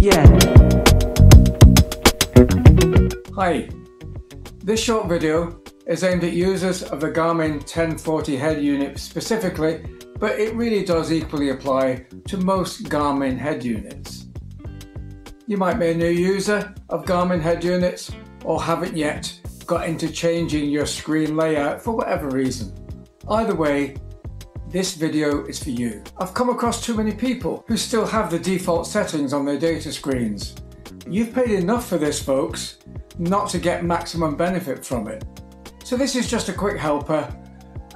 Yeah. Hi, this short video is aimed at users of the Garmin 1040 head unit specifically, but it really does equally apply to most Garmin head units. You might be a new user of Garmin head units or haven't yet got into changing your screen layout for whatever reason. Either way, this video is for you. I've come across too many people who still have the default settings on their data screens. You've paid enough for this, folks, not to get maximum benefit from it. So this is just a quick helper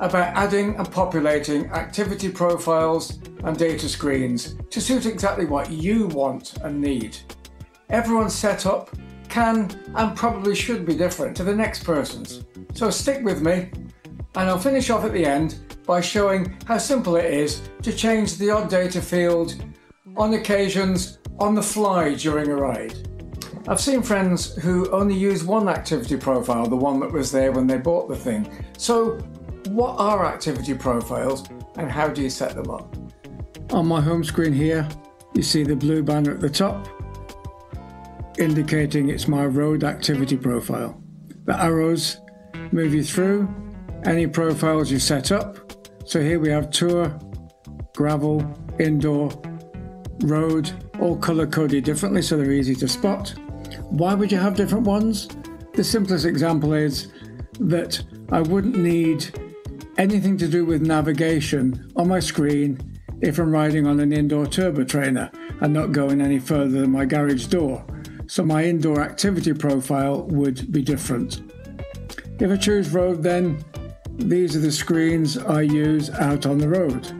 about adding and populating activity profiles and data screens to suit exactly what you want and need. Everyone's setup can and probably should be different to the next person's. So stick with me and I'll finish off at the end by showing how simple it is to change the odd data field on occasions on the fly during a ride. I've seen friends who only use one activity profile, the one that was there when they bought the thing. So what are activity profiles and how do you set them up? On my home screen here, you see the blue banner at the top indicating it's my road activity profile. The arrows move you through any profiles you set up. So here we have tour, gravel, indoor, road, all color coded differently so they're easy to spot. Why would you have different ones? The simplest example is that I wouldn't need anything to do with navigation on my screen if I'm riding on an indoor turbo trainer and not going any further than my garage door. So my indoor activity profile would be different. If I choose road, then these are the screens I use out on the road.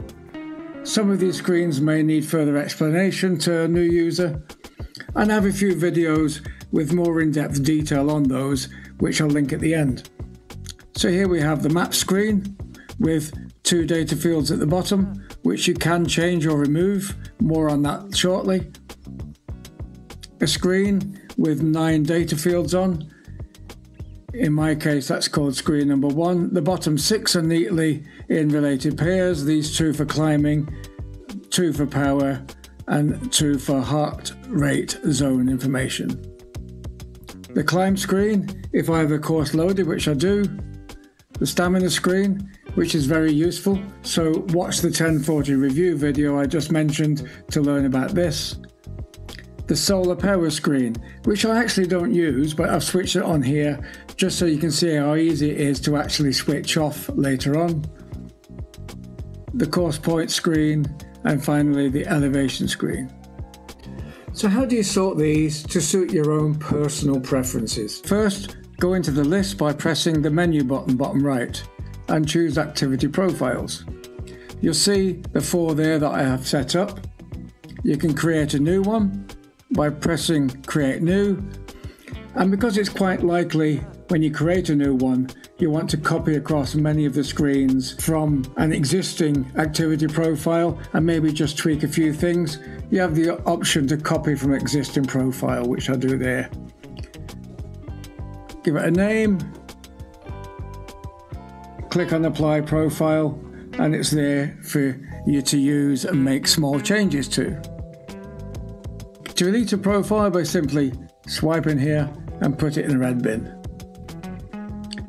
Some of these screens may need further explanation to a new user, and I have a few videos with more in-depth detail on those, which I'll link at the end. So here we have the map screen with 2 data fields at the bottom, which you can change or remove. More on that shortly. A screen with 9 data fields on. In my case, that's called screen number 1. The bottom 6 are neatly in related pairs. These 2 for climbing, 2 for power, and 2 for heart rate zone information. The climb screen, if I have a course loaded, which I do. The stamina screen, which is very useful. So watch the 1040 review video I just mentioned to learn about this. The solar power screen, which I actually don't use, but I've switched it on here just so you can see how easy it is to actually switch off later on. The course point screen, and finally the elevation screen. So how do you sort these to suit your own personal preferences? First, go into the list by pressing the menu button bottom right and choose activity profiles. You'll see the 4 there that I have set up. You can create a new one by pressing create new, and because it's quite likely when you create a new one you want to copy across many of the screens from an existing activity profile and maybe just tweak a few things, you have the option to copy from existing profile, which I do there. Give it a name, click on apply profile, and it's there for you to use and make small changes to. To delete a profile by simply swiping here and put it in the red bin.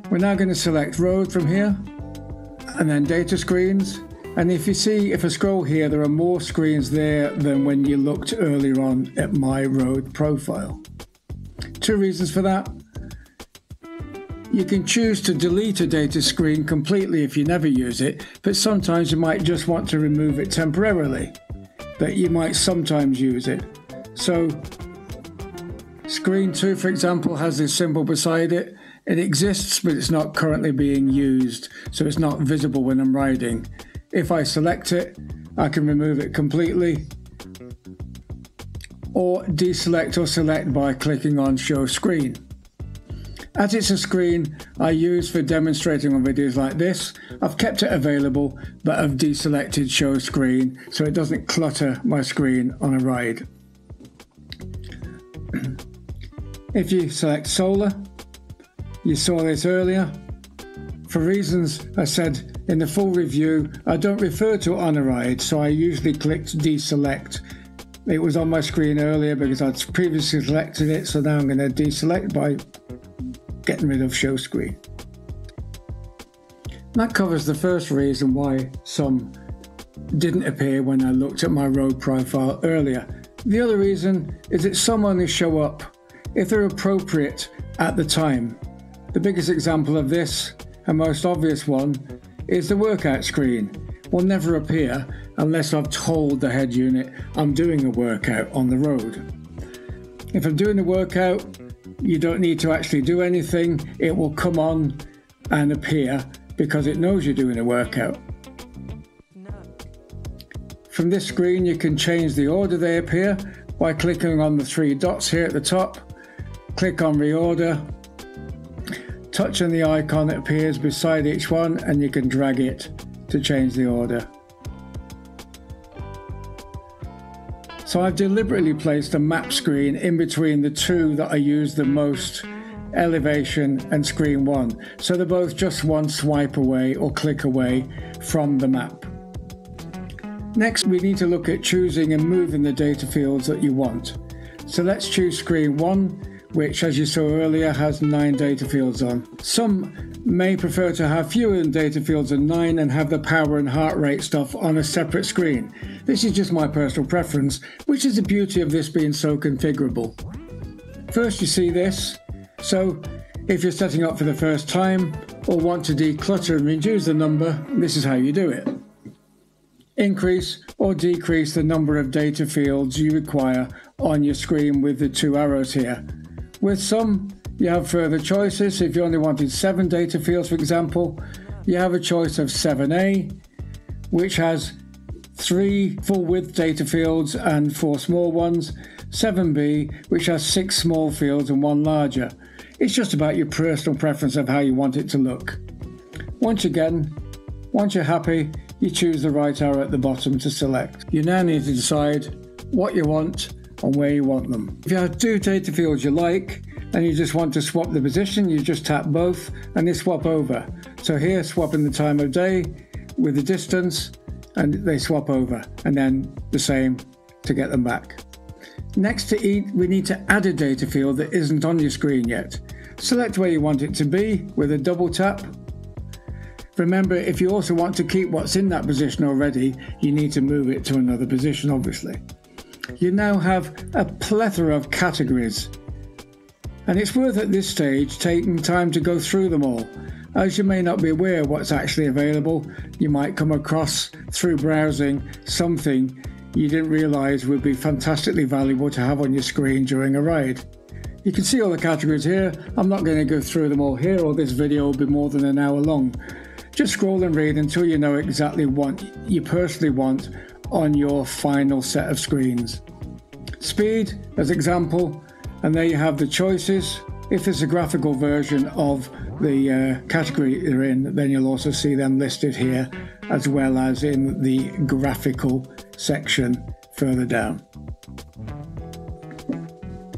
We're now going to select road from here and then data screens, and if I scroll here there are more screens there than when you looked earlier on at my road profile. 2 reasons for that. You can choose to delete a data screen completely if you never use it, but sometimes you might just want to remove it temporarily, but you might sometimes use it. So screen 2, for example, has this symbol beside it. It exists, but it's not currently being used, so it's not visible when I'm riding. If I select it, I can remove it completely, or deselect or select by clicking on show screen. As it's a screen I use for demonstrating on videos like this, I've kept it available, but I've deselected show screen so it doesn't clutter my screen on a ride. If you select solar, you saw this earlier. For reasons I said in the full review, I don't refer to it on a ride, so I usually click deselect It was on my screen earlier because I'd previously selected it, so now I'm going to deselect by getting rid of show screen. That covers the first reason why some didn't appear when I looked at my road profile earlier. The other reason is that some only show up if they're appropriate at the time. The biggest example of this, and most obvious one, is the workout screen. Will never appear unless I've told the head unit I'm doing a workout on the road. If I'm doing a workout, you don't need to actually do anything. It will come on and appear because it knows you're doing a workout. From this screen, you can change the order they appear by clicking on the 3 dots here at the top. Click on reorder, touch on the icon that appears beside each one, and you can drag it to change the order. So I've deliberately placed a map screen in between the two that I use the most, elevation and screen 1. So they're both just one swipe away or click away from the map. Next, we need to look at choosing and moving the data fields that you want. So let's choose screen 1, which, as you saw earlier, has 9 data fields on. Some may prefer to have fewer than data fields than 9 and have the power and heart rate stuff on a separate screen. This is just my personal preference, which is the beauty of this being so configurable. First, you see this. So if you're setting up for the first time or want to declutter and reduce the number, this is how you do it. Increase or decrease the number of data fields you require on your screen with the 2 arrows here. With some, you have further choices. If you only wanted 7 data fields, for example, you have a choice of 7A, which has 3 full width data fields and 4 small ones, 7B, which has 6 small fields and 1 larger. It's just about your personal preference of how you want it to look. Once you're happy, you choose the right arrow at the bottom to select. You now need to decide what you want and where you want them. If you have 2 data fields you like and you just want to swap the position, you just tap both and they swap over. So here, swapping the time of day with the distance, and they swap over, and then the same to get them back. Next to each, we need to add a data field that isn't on your screen yet. Select where you want it to be with a double tap. Remember, if you also want to keep what's in that position already, you need to move it to another position, obviously. You now have a plethora of categories, and it's worth at this stage taking time to go through them all. As you may not be aware of what's actually available, you might come across through browsing something you didn't realize would be fantastically valuable to have on your screen during a ride. You can see all the categories here. I'm not going to go through them all here, or this video will be more than an hour long. Just scroll and read until you know exactly what you personally want on your final set of screens. Speed as example, and there you have the choices. If it's a graphical version of the category you're in, then you'll also see them listed here, as well as in the graphical section further down.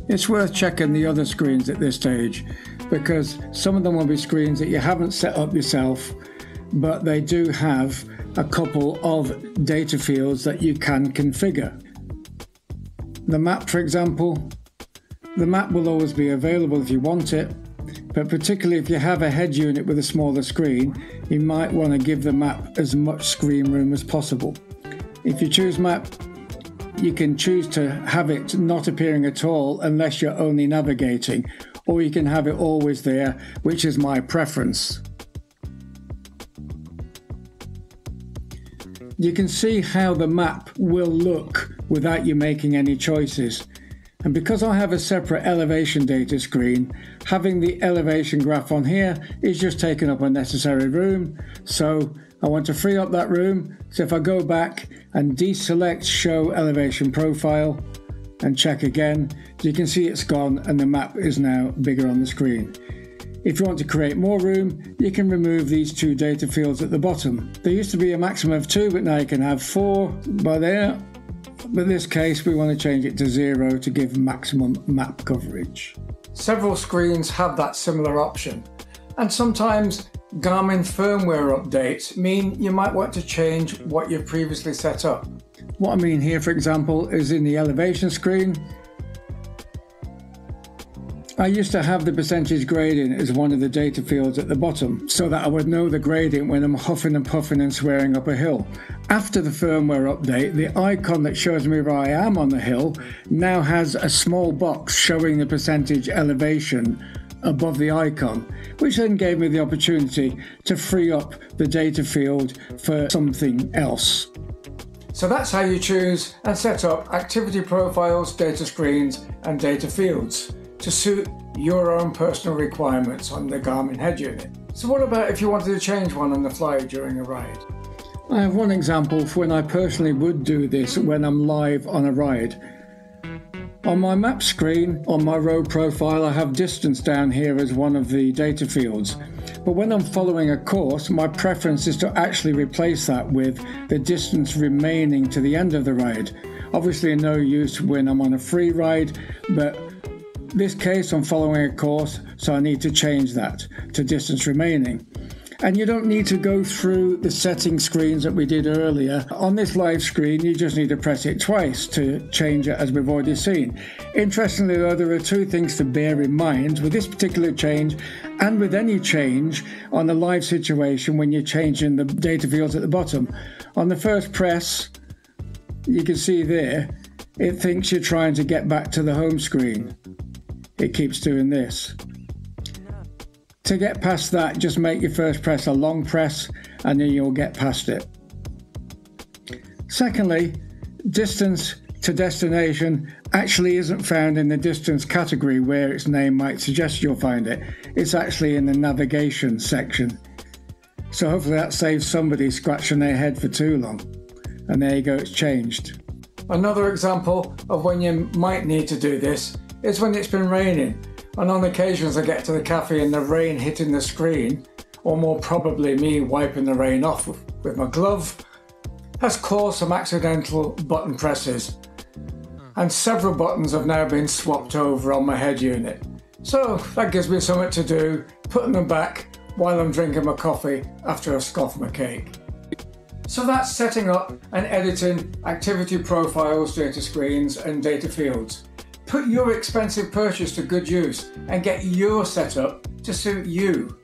It's worth checking the other screens at this stage, because some of them will be screens that you haven't set up yourself, but they do have a couple of data fields that you can configure. The map, for example, the map will always be available if you want it, but particularly if you have a head unit with a smaller screen, you might want to give the map as much screen room as possible. If you choose map, you can choose to have it not appearing at all unless you're only navigating, or you can have it always there, which is my preference. You can see how the map will look without you making any choices. And because I have a separate elevation data screen, having the elevation graph on here is just taking up unnecessary room. So I want to free up that room. So if I go back and deselect show elevation profile and check again, you can see it's gone and the map is now bigger on the screen. If you want to create more room, you can remove these 2 data fields at the bottom. There used to be a maximum of 2, but now you can have 4 by there. But in this case, we want to change it to 0 to give maximum map coverage. Several screens have that similar option. And sometimes Garmin firmware updates mean you might want to change what you've previously set up. What I mean here, for example, is in the elevation screen, I used to have the percentage gradient as one of the data fields at the bottom so that I would know the gradient when I'm huffing and puffing and swearing up a hill. After the firmware update, the icon that shows me where I am on the hill now has a small box showing the percentage elevation above the icon, which then gave me the opportunity to free up the data field for something else. So that's how you choose and set up activity profiles, data screens and data fields to suit your own personal requirements on the Garmin Head unit. So what about if you wanted to change one on the fly during a ride? I have one example for when I personally would do this when I'm live on a ride. On my map screen, on my road profile, I have distance down here as one of the data fields. But when I'm following a course, my preference is to actually replace that with the distance remaining to the end of the ride. Obviously no use when I'm on a free ride, but in this case I'm following a course, so I need to change that to distance remaining. And you don't need to go through the setting screens that we did earlier. On this live screen, you just need to press it twice to change it, as we've already seen. Interestingly though, there are two things to bear in mind with this particular change and with any change on a live situation when you're changing the data fields at the bottom. On the first press, you can see there, it thinks you're trying to get back to the home screen. It keeps doing this. To get past that, just make your first press a long press and then you'll get past it. Secondly, distance to destination actually isn't found in the distance category where its name might suggest you'll find it. It's actually in the navigation section. So hopefully that saves somebody scratching their head for too long. And there you go, it's changed. Another example of when you might need to do this is when it's been raining, and on occasions I get to the cafe and the rain hitting the screen, or more probably me wiping the rain off with my glove, has caused some accidental button presses, and several buttons have now been swapped over on my head unit. So that gives me something to do, putting them back while I'm drinking my coffee after I scoff my cake. So that's setting up and editing activity profiles, data screens and data fields. Put your expensive purchase to good use and get your setup to suit you.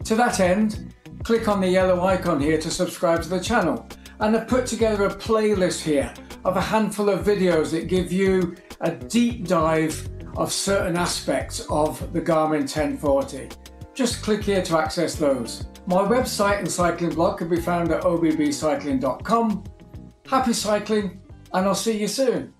To that end, click on the yellow icon here to subscribe to the channel, and I've put together a playlist here of a handful of videos that give you a deep dive of certain aspects of the Garmin 1040. Just click here to access those. My website and cycling blog can be found at obbcycling.com. Happy cycling, and I'll see you soon.